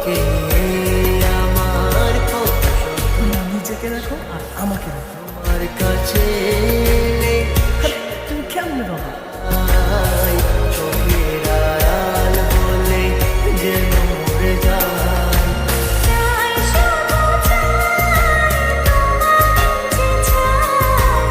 কে আমার কত নিজেকে রাখো আর আমাকে রাখো। আমার কাছে তুমি কেমন বাবা? চোখের আড়াল হলে যেন মরে যায়। তাই শুধু চাই তোমাকে যে চাই,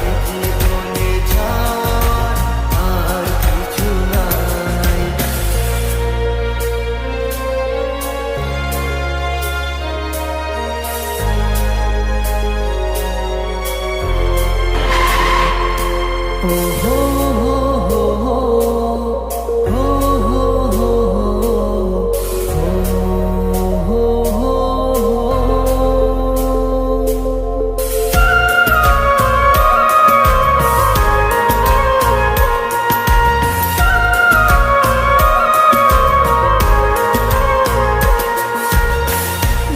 এই জীবনে চাই আর কিছু নাই। ও হো হো হো হো হো হো হো হো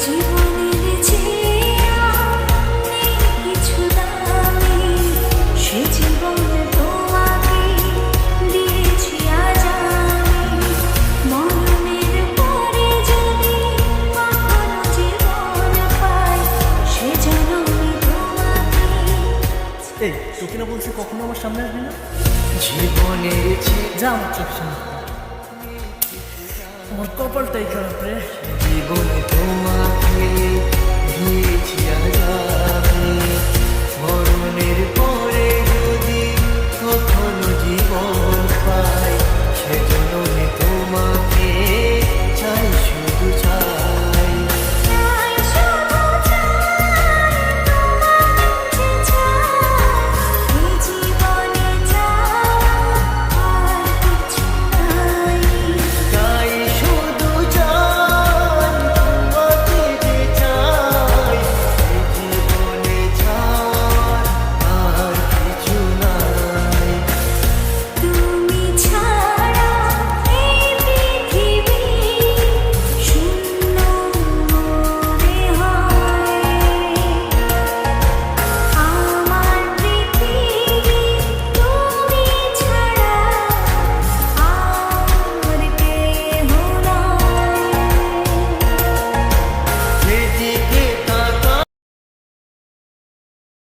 জীবনের চেয়ে নেই কিছু দামি, সে জীবন তোমাকে দিয়েছি আজ আমি। মরণের পরে যদি কখনো জীবন পাই, সে জন্মে তোমাকে। এই তোকে না বলছি কখনো আমার সামনে আসবি না। জীবনের যা আমার চোখ সামনে থেকে। আমার কপালটাই খারাপ রে। জীবনে তোমাকে